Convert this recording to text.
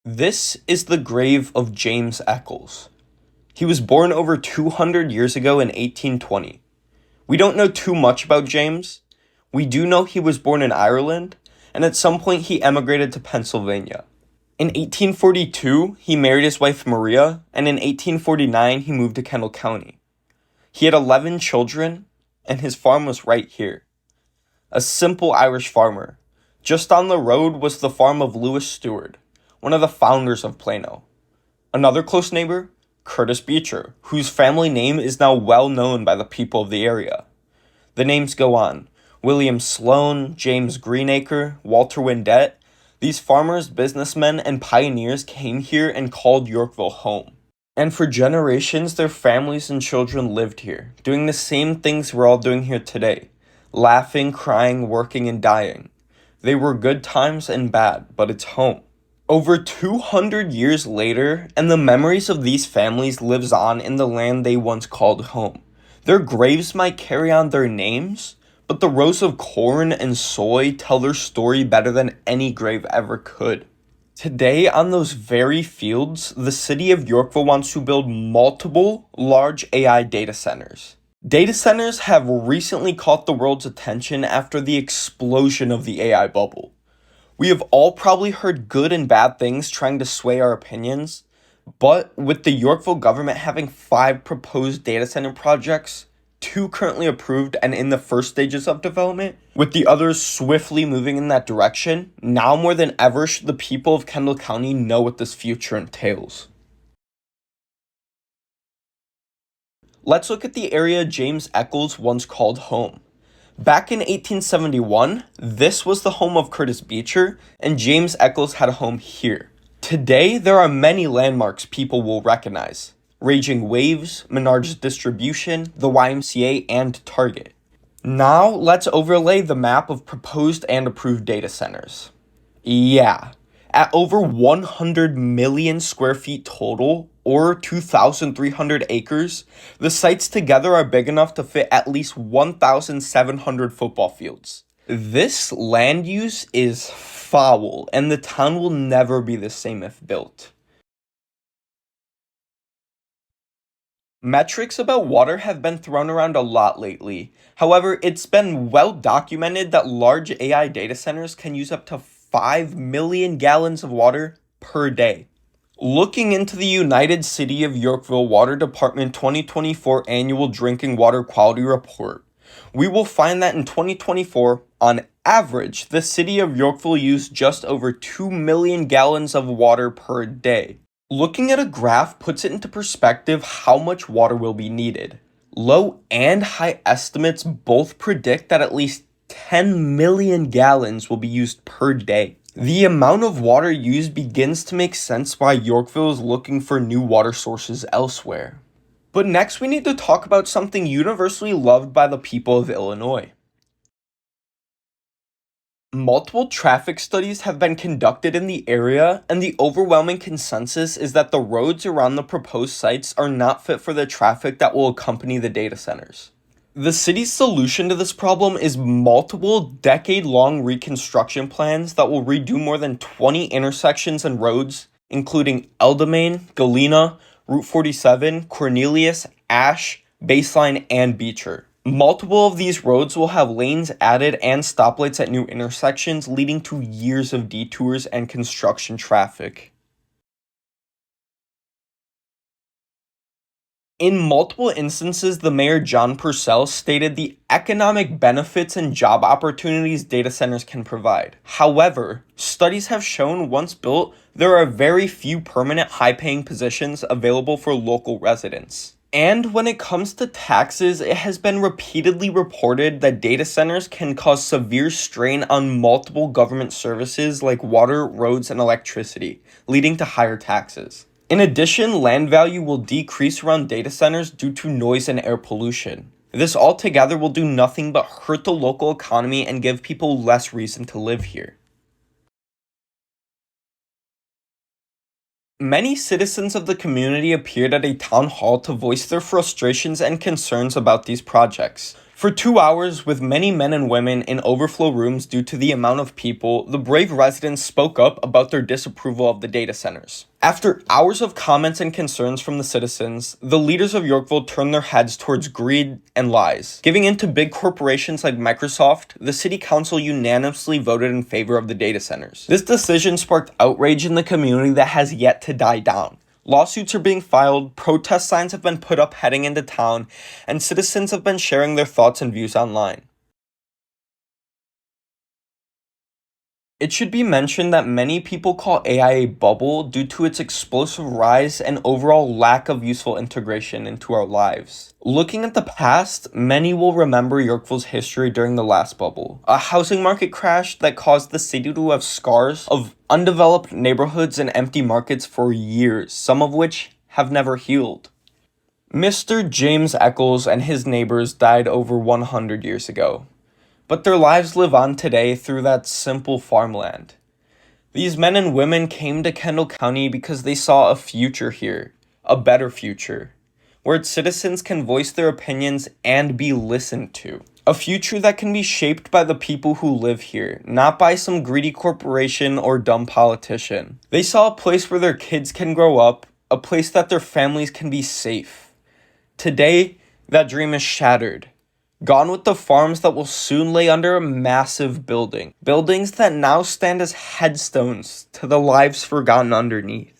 This is the grave of James Eccles. He was born over 200 years ago in 1820. We don't know too much about James. We do know he was born in Ireland, and at some point he emigrated to Pennsylvania. In 1842, he married his wife Maria, and in 1849 he moved to Kendall County. He had 11 children, and his farm was right here. A simple Irish farmer. Just on the road was the farm of Lewis Stewart, one of the founders of Plano. Another close neighbor, Curtis Beecher, whose family name is now well known by the people of the area. The names go on. William Sloan, James Greenacre, Walter Windett. These farmers, businessmen, and pioneers came here and called Yorkville home. And for generations, their families and children lived here, doing the same things we're all doing here today. Laughing, crying, working, and dying. They were good times and bad, but it's home. Over 200 years later, and the memories of these families lives on in the land they once called home. Their graves might carry on their names, but the rows of corn and soy tell their story better than any grave ever could. Today, on those very fields, the city of Yorkville wants to build multiple large AI data centers. Data centers have recently caught the world's attention after the explosion of the AI bubble. We have all probably heard good and bad things trying to sway our opinions, but with the Yorkville government having 5 proposed data center projects, 2 currently approved and in the first stages of development, with the others swiftly moving in that direction, now more than ever should the people of Kendall County know what this future entails. Let's look at the area James Eccles once called home. Back in 1871, this was the home of Curtis Beecher, and James Eccles had a home here. Today, there are many landmarks people will recognize. Raging Waves, Menard's Distribution, the YMCA, and Target. Now, let's overlay the map of proposed and approved data centers. Yeah, at over 100 million square feet total, or 2,300 acres, the sites together are big enough to fit at least 1,700 football fields. This land use is foul, and the town will never be the same if built. Metrics about water have been thrown around a lot lately. However, it's been well documented that large AI data centers can use up to 5 million gallons of water per day. Looking into the United City of Yorkville Water Department 2024 Annual Drinking Water Quality Report, we will find that in 2024, on average, the city of Yorkville used just over 2 million gallons of water per day. Looking at a graph puts it into perspective how much water will be needed. Low and high estimates both predict that at least 10 million gallons will be used per day. The amount of water used begins to make sense why Yorkville is looking for new water sources elsewhere. But next we need to talk about something universally loved by the people of Illinois. Multiple traffic studies have been conducted in the area, and the overwhelming consensus is that the roads around the proposed sites are not fit for the traffic that will accompany the data centers. The city's solution to this problem is multiple decade-long reconstruction plans that will redo more than 20 intersections and roads, including Eldamain, Galena, Route 47, Cornelius, Ash, Baseline, and Beecher. Multiple of these roads will have lanes added and stoplights at new intersections, leading to years of detours and construction traffic. In multiple instances, the mayor John Purcell stated the economic benefits and job opportunities data centers can provide. However, studies have shown once built, there are very few permanent high-paying positions available for local residents. And when it comes to taxes, it has been repeatedly reported that data centers can cause severe strain on multiple government services like water, roads, and electricity, leading to higher taxes. In addition, land value will decrease around data centers due to noise and air pollution. This altogether will do nothing but hurt the local economy and give people less reason to live here. Many citizens of the community appeared at a town hall to voice their frustrations and concerns about these projects. For 2 hours, with many men and women in overflow rooms due to the amount of people, the brave residents spoke up about their disapproval of the data centers. After hours of comments and concerns from the citizens, the leaders of Yorkville turned their heads towards greed and lies. Giving in to big corporations like Microsoft, the city council unanimously voted in favor of the data centers. This decision sparked outrage in the community that has yet to die down. Lawsuits are being filed, protest signs have been put up heading into town, and citizens have been sharing their thoughts and views online. It should be mentioned that many people call AI a bubble due to its explosive rise and overall lack of useful integration into our lives. Looking at the past, many will remember Yorkville's history during the last bubble, a housing market crash that caused the city to have scars of undeveloped neighborhoods and empty markets for years, some of which have never healed. Mr. James Eccles and his neighbors died over 100 years ago, but their lives live on today through that simple farmland. These men and women came to Kendall County because they saw a future here, a better future, where its citizens can voice their opinions and be listened to. A future that can be shaped by the people who live here, not by some greedy corporation or dumb politician. They saw a place where their kids can grow up, a place that their families can be safe. Today, that dream is shattered. Gone with the farms that will soon lay under a massive building. Buildings that now stand as headstones to the lives forgotten underneath.